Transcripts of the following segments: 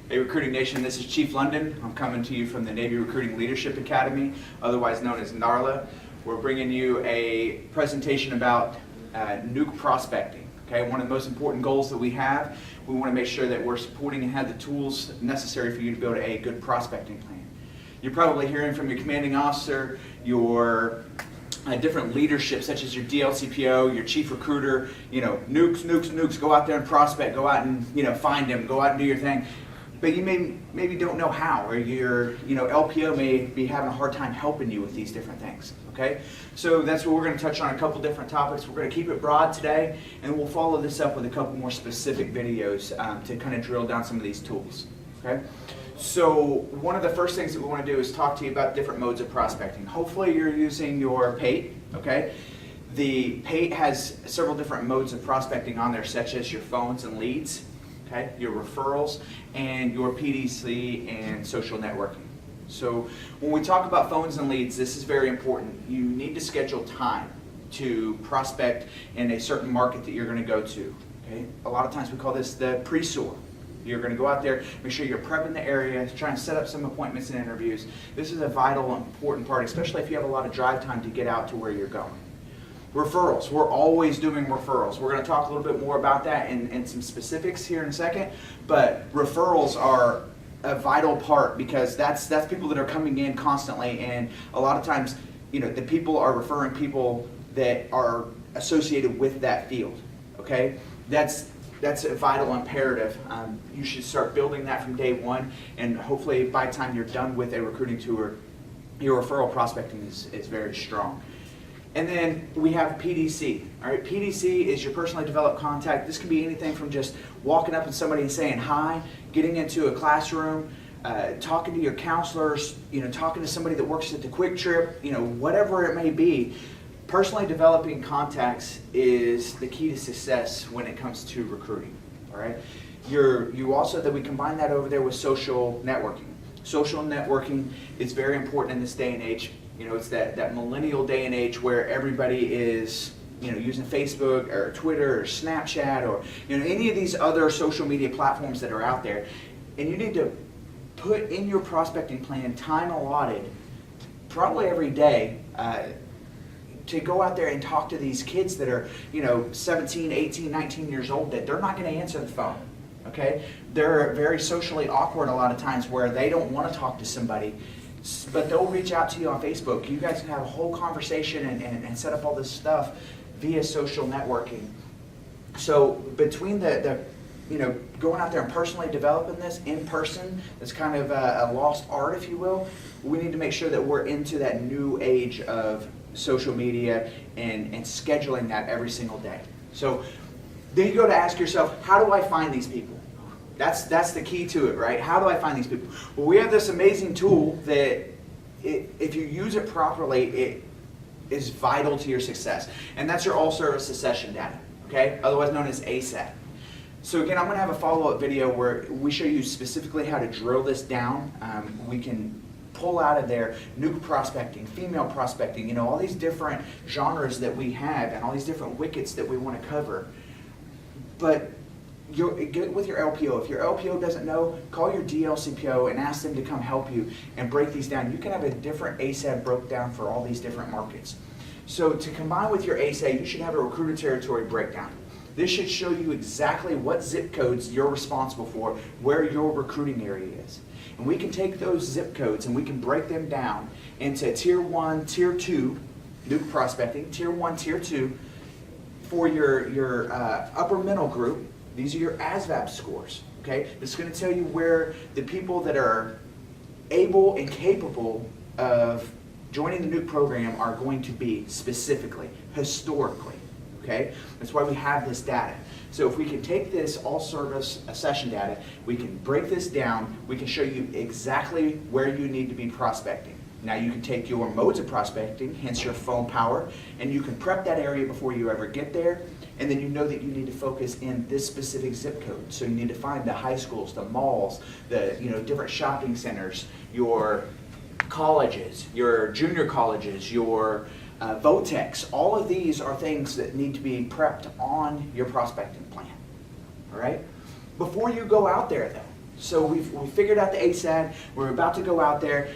Hey Recruiting Nation, this is Chief London. I'm coming to you from the Navy Recruiting Leadership Academy, otherwise known as NRLA. We're bringing you a presentation about nuke prospecting. Okay, one of the most important goals that we have, we want to make sure that we're supporting and have the tools necessary for you to build a good prospecting plan. You're probably hearing from your commanding officer, your different leadership, such as your DLCPO, your chief recruiter, nukes, go out there and prospect, go out and find them, go out and do your thing. But you maybe don't know how, or your LPO may be having a hard time helping you with these different things. Okay, so that's what we're going to touch on, a couple different topics. We're going to keep it broad today, and we'll follow this up with a couple more specific videos to kind of drill down some of these tools. Okay, so one of the first things that we want to do is talk to you about different modes of prospecting. Hopefully you're using your PATE. Okay, the PATE has several different modes of prospecting on there, such as your phones and leads. Okay, your referrals, and your PDC and social networking. So when we talk about phones and leads, this is very important. You need to schedule time to prospect in a certain market that you're going to go to. Okay, a lot of times we call this the pre-soar. You're going to go out there, make sure you're prepping the area, try and set up some appointments and interviews. This is a vital, important part, especially if you have a lot of drive time to get out to where you're going. Referrals. We're always doing referrals. We're going to talk a little bit more about that and some specifics here in a second, but referrals are a vital part because that's people that are coming in constantly, and a lot of times, the people are referring people that are associated with that field. Okay, that's a vital imperative. You should start building that from day one, and hopefully by the time you're done with a recruiting tour, your referral prospecting is very strong. And then we have PDC. All right, PDC is your personally developed contact. This can be anything from just walking up to somebody and saying hi, getting into a classroom, talking to your counselors, talking to somebody that works at the Quick Trip, whatever it may be. Personally developing contacts is the key to success when it comes to recruiting. All right, you also that we combine that over there with social networking. Social networking is very important in this day and age. It's that millennial day and age where everybody is, using Facebook or Twitter or Snapchat or, any of these other social media platforms that are out there. And you need to put in your prospecting plan time allotted, probably every day, to go out there and talk to these kids that are, 17, 18, 19 years old, that they're not going to answer the phone. Okay? They're very socially awkward a lot of times where they don't want to talk to somebody, but they'll reach out to you on Facebook. You guys can have a whole conversation and set up all this stuff via social networking. So between the going out there and personally developing this in person, that's kind of a lost art, if you will. We need to make sure that we're into that new age of social media and scheduling that every single day. So then you go to ask yourself, how do I find these people? That's the key to it, right? How do I find these people? Well, we have this amazing tool that if you use it properly, it is vital to your success. And that's your all-service succession data, okay? Otherwise known as ASAP. So again, I'm going to have a follow-up video where we show you specifically how to drill this down. We can pull out of there nuke prospecting, female prospecting, all these different genres that we have and all these different wickets that we want to cover. But get with your LPO. If your LPO doesn't know, call your DLCPO and ask them to come help you and break these down. You can have a different ASAP broke down for all these different markets. So to combine with your ASAP, you should have a recruiter territory breakdown. This should show you exactly what zip codes you're responsible for, where your recruiting area is. And we can take those zip codes and we can break them down into Tier 1, Tier 2, nuke prospecting, Tier 1, Tier 2, for your upper middle group. These are your ASVAB scores, okay? This is going to tell you where the people that are able and capable of joining the nuke program are going to be specifically, historically, okay? That's why we have this data. So if we can take this all-service session data, we can break this down, we can show you exactly where you need to be prospecting. Now you can take your modes of prospecting, hence your phone power, and you can prep that area before you ever get there, and then you know that you need to focus in this specific zip code. So you need to find the high schools, the malls, the different shopping centers, your colleges, your junior colleges, your VOTEX. All of these are things that need to be prepped on your prospecting plan. All right? Before you go out there though, So we figured out the ASAD. We're about to go out there.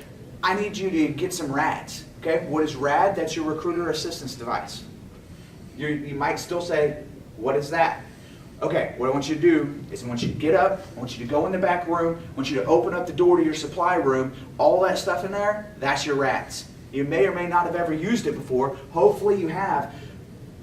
I need you to get some RADs. Okay, what is RAD? That's your recruiter assistance device. You might still say, what is that? Okay, what I want you to do is I want you to get up, I want you to go in the back room, I want you to open up the door to your supply room, all that stuff in there, that's your RADs. You may or may not have ever used it before, hopefully you have,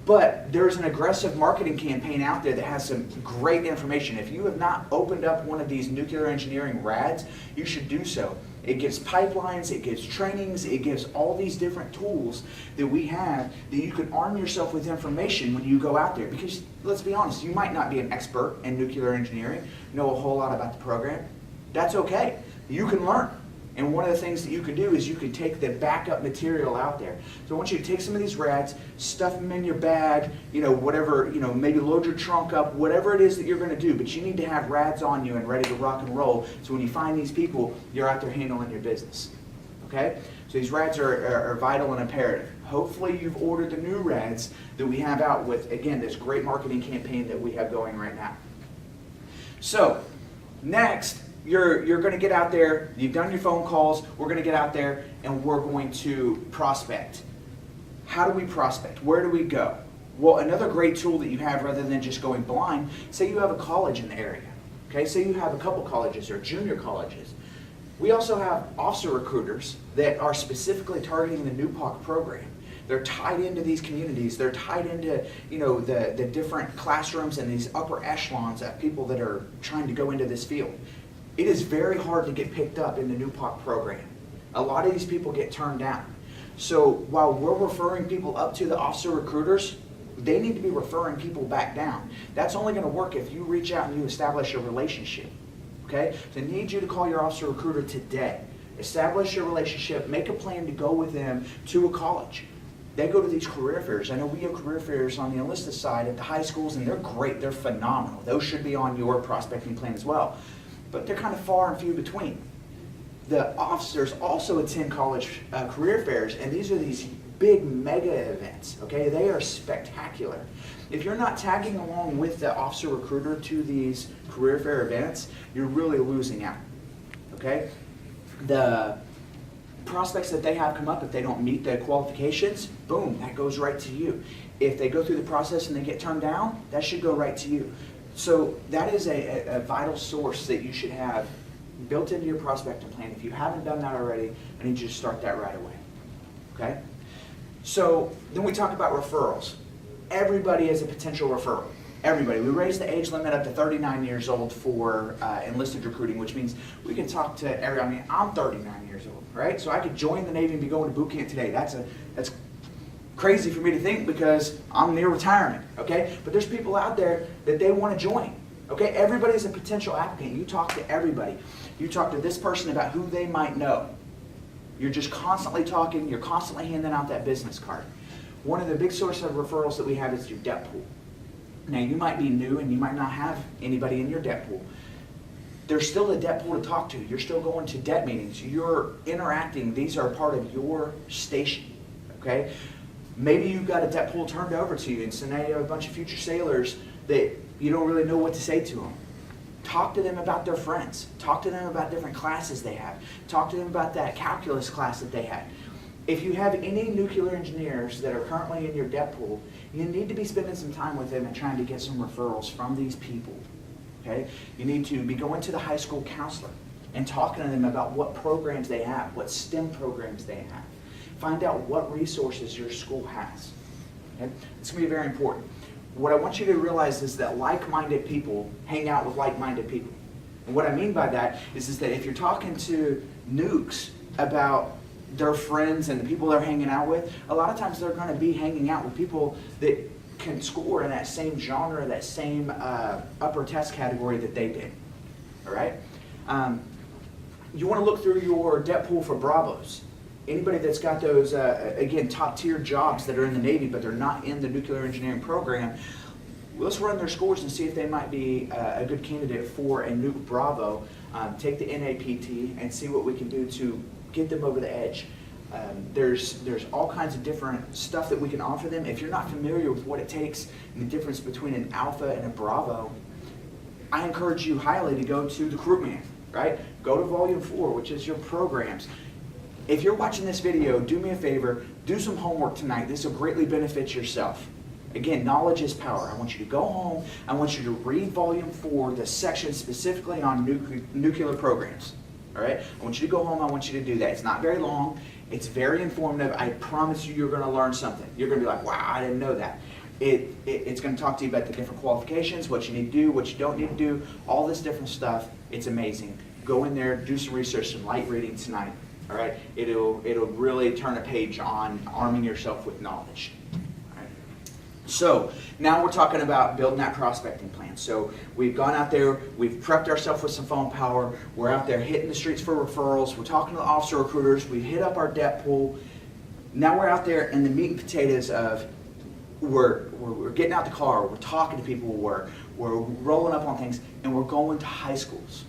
but there's an aggressive marketing campaign out there that has some great information. If you have not opened up one of these nuclear engineering RADs, you should do so. It gives pipelines, it gives trainings, it gives all these different tools that we have that you can arm yourself with information when you go out there. Because let's be honest, you might not be an expert in nuclear engineering, know a whole lot about the program. That's okay. You can learn. And one of the things that you can do is you can take the backup material out there. So I want you to take some of these RADs, stuff them in your bag, whatever, maybe load your trunk up, whatever it is that you're going to do. But you need to have RADs on you and ready to rock and roll. So when you find these people, you're out there handling your business. Okay? So these RADs are vital and imperative. Hopefully you've ordered the new RADs that we have out with, again, this great marketing campaign that we have going right now. So, next, you're going to get out there, you've done your phone calls, we're going to get out there and we're going to prospect. How do we prospect? Where do we go? Well, another great tool that you have rather than just going blind, say you have a college in the area. Okay, say you have a couple colleges or junior colleges. We also have officer recruiters that are specifically targeting the NUPOC program. They're tied into these communities. They're tied into, the different classrooms and these upper echelons of people that are trying to go into this field. It is very hard to get picked up in the NUPOC program. A lot of these people get turned down. So while we're referring people up to the officer recruiters, they need to be referring people back down. That's only going to work if you reach out and you establish a relationship. Okay? So I need you to call your officer recruiter today. Establish your relationship. Make a plan to go with them to a college. They go to these career fairs. I know we have career fairs on the enlisted side at the high schools, and they're great. They're phenomenal. Those should be on your prospecting plan as well. But they're kind of far and few between. The officers also attend college career fairs, and these are these big mega events. Okay, they are spectacular. If you're not tagging along with the officer recruiter to these career fair events, you're really losing out. Okay, the prospects that they have come up, if they don't meet the qualifications, boom, that goes right to you. If they go through the process and they get turned down, that should go right to you. So that is a vital source that you should have built into your prospecting plan. If you haven't done that already, I need you to start that right away. Okay? So then we talk about referrals. Everybody is a potential referral. Everybody. We raised the age limit up to 39 years old for enlisted recruiting, which means we can talk to everyone. I mean, I'm 39 years old, right? So I could join the Navy and be going to boot camp today. That's crazy for me to think because I'm near retirement, okay? But there's people out there that they want to join, okay? Everybody's a potential applicant. You talk to everybody. You talk to this person about who they might know. You're just constantly talking. You're constantly handing out that business card. One of the big sources of referrals that we have is your debt pool. Now, you might be new and you might not have anybody in your debt pool. There's still a debt pool to talk to. You're still going to debt meetings. You're interacting. These are part of your station, okay? Maybe you've got a debt pool turned over to you, and so now you have a bunch of future sailors that you don't really know what to say to them. Talk to them about their friends. Talk to them about different classes they have. Talk to them about that calculus class that they had. If you have any nuclear engineers that are currently in your debt pool, you need to be spending some time with them and trying to get some referrals from these people. Okay? You need to be going to the high school counselor and talking to them about what programs they have, what STEM programs they have. Find out what resources your school has. Okay? It's going to be very important. What I want you to realize is that like-minded people hang out with like-minded people. And what I mean by that is that if you're talking to nukes about their friends and the people they're hanging out with, a lot of times they're going to be hanging out with people that can score in that same genre, that same upper test category that they did. All right? You want to look through your debt pool for Bravos. Anybody that's got those, again, top-tier jobs that are in the Navy, but they're not in the nuclear engineering program, let's run their scores and see if they might be a good candidate for a Nuke Bravo. Take the NAPT and see what we can do to get them over the edge. There's all kinds of different stuff that we can offer them. If you're not familiar with what it takes and the difference between an Alpha and a Bravo, I encourage you highly to go to the Crewman. right? Go to volume 4, which is your programs. If you're watching this video, do me a favor, do some homework tonight. This will greatly benefit yourself. Again, knowledge is power. I want you to go home. I want you to read volume 4, the section specifically on nuclear programs. All right? I want you to go home. I want you to do that. It's not very long. It's very informative. I promise you, you're going to learn something. You're going to be like, wow, I didn't know that. It's going to talk to you about the different qualifications, what you need to do, what you don't need to do, all this different stuff. It's amazing. Go in there, do some research, some light reading tonight. All right? It'll really turn a page on arming yourself with knowledge. All right? So now we're talking about building that prospecting plan. So we've gone out there, we've prepped ourselves with some phone power, we're out there hitting the streets for referrals, we're talking to the officer recruiters, we've hit up our debt pool. Now we're out there in the meat and potatoes of we're getting out the car, we're talking to people, we're rolling up on things, and we're going to high schools.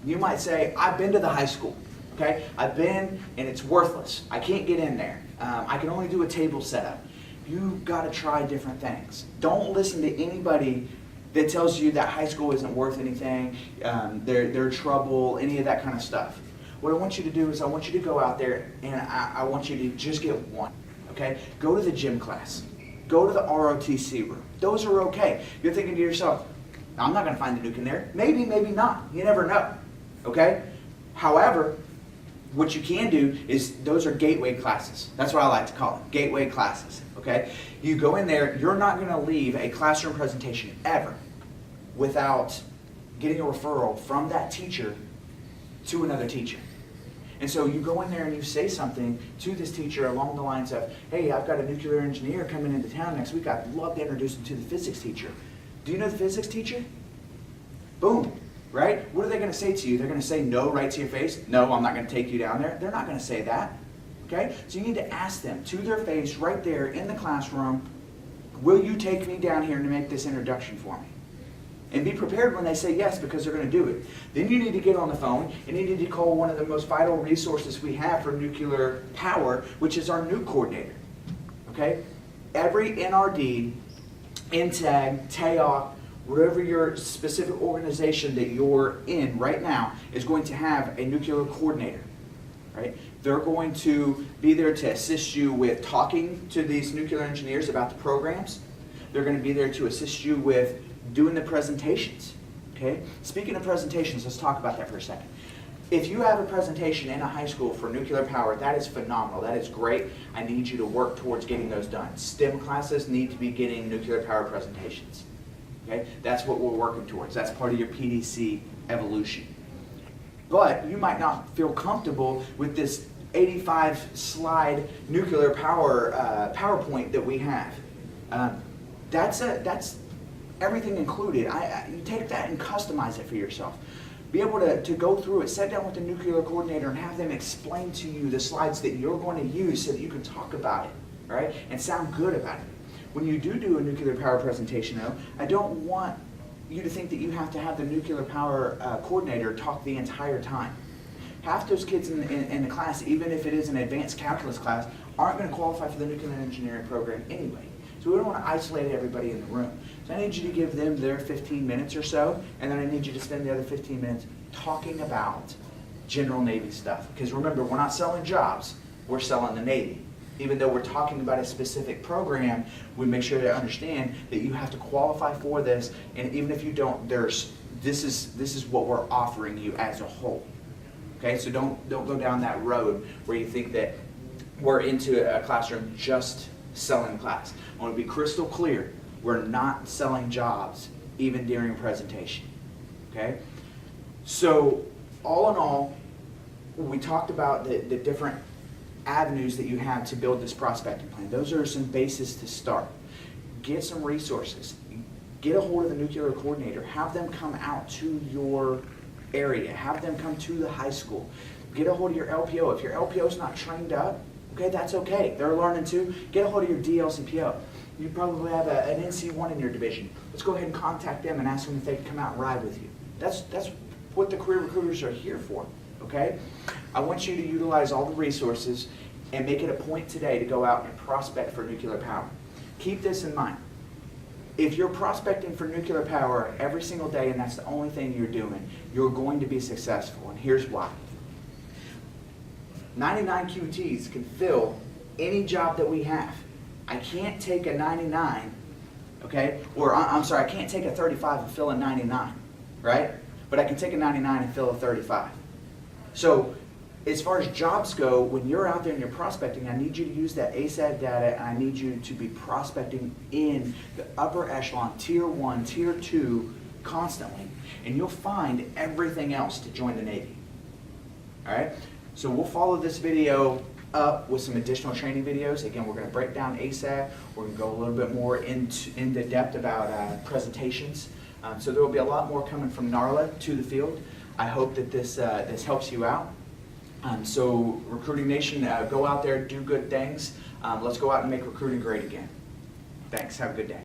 You might say, I've been to the high school. Okay, I've been, and it's worthless. I can't get in there. I can only do a table setup. You've got to try different things. Don't listen to anybody that tells you that high school isn't worth anything, they're trouble, any of that kind of stuff. What I want you to do is I want you to go out there, and I want you to just get one. Okay, go to the gym class. Go to the ROTC room. Those are okay. You're thinking to yourself, I'm not going to find the nuke in there. Maybe, maybe not. You never know. Okay? However, what you can do is, those are gateway classes. That's what I like to call them, gateway classes, okay? You go in there, you're not gonna leave a classroom presentation ever without getting a referral from that teacher to another teacher. And so you go in there and you say something to this teacher along the lines of, hey, I've got a nuclear engineer coming into town next week. I'd love to introduce him to the physics teacher. Do you know the physics teacher? Boom. Right? What are they going to say to you? They're going to say no right to your face? No, I'm not going to take you down there. They're not going to say that. Okay? So you need to ask them to their face right there in the classroom, will you take me down here to make this introduction for me? And be prepared when they say yes, because they're going to do it. Then you need to get on the phone and you need to call one of the most vital resources we have for nuclear power, which is our nuke coordinator. Okay? Every NRD, NTAG, TAOC, whatever your specific organization that you're in right now is going to have a nuclear coordinator, right? They're going to be there to assist you with talking to these nuclear engineers about the programs. They're going to be there to assist you with doing the presentations, okay? Speaking of presentations, let's talk about that for a second. If you have a presentation in a high school for nuclear power, that is phenomenal. That is great. I need you to work towards getting those done. STEM classes need to be getting nuclear power presentations. Okay? That's what we're working towards. That's part of your PDC evolution. But you might not feel comfortable with this 85-slide nuclear power PowerPoint that we have. That's everything included. You take that and customize it for yourself. Be able to go through it, sit down with the nuclear coordinator and have them explain to you the slides that you're going to use so that you can talk about it, all right, and sound good about it. When you do a nuclear power presentation, though, I don't want you to think that you have to have the nuclear power coordinator talk the entire time. Half those kids in the class, even if it is an advanced calculus class, aren't going to qualify for the nuclear engineering program anyway. So we don't want to isolate everybody in the room. So I need you to give them their 15 minutes or so, and then I need you to spend the other 15 minutes talking about general Navy stuff. Because remember, we're not selling jobs, we're selling the Navy. Even though we're talking about a specific program, we make sure to understand that you have to qualify for this, and even if you don't, this is what we're offering you as a whole. Okay, so don't go down that road where you think that we're into a classroom just selling class. I want to be crystal clear. We're not selling jobs even during a presentation. Okay, so all in all, we talked about the different avenues that you have to build this prospecting plan. Those are some bases to start. Get some resources. Get a hold of the nuclear coordinator. Have them come out to your area. Have them come to the high school. Get a hold of your LPO. If your LPO is not trained up, okay, that's okay. They're learning too. Get a hold of your DLCPO. You probably have an NC1 in your division. Let's go ahead and contact them and ask them if they can come out and ride with you. That's what the career recruiters are here for. Okay? I want you to utilize all the resources and make it a point today to go out and prospect for nuclear power. Keep this in mind. if you're prospecting for nuclear power every single day and that's the only thing you're doing, you're going to be successful, and here's why. 99 QTs can fill any job that we have. I can't take a 99, okay, or I'm sorry, I can't take a 35 and fill a 99, right? But I can take a 99 and fill a 35. So as far as jobs go, when you're out there and you're prospecting, I need you to use that ASAT data, and I need you to be prospecting in the upper echelon, tier 1, tier 2, constantly, and you'll find everything else to join the Navy. All right? So we'll follow this video up with some additional training videos. Again, we're going to break down ASAT. We're going to go a little bit more into depth about presentations. So there will be a lot more coming from NRLA to the field. I hope that this helps you out. So Recruiting Nation, go out there, do good things. Let's go out and make recruiting great again. Thanks. Have a good day.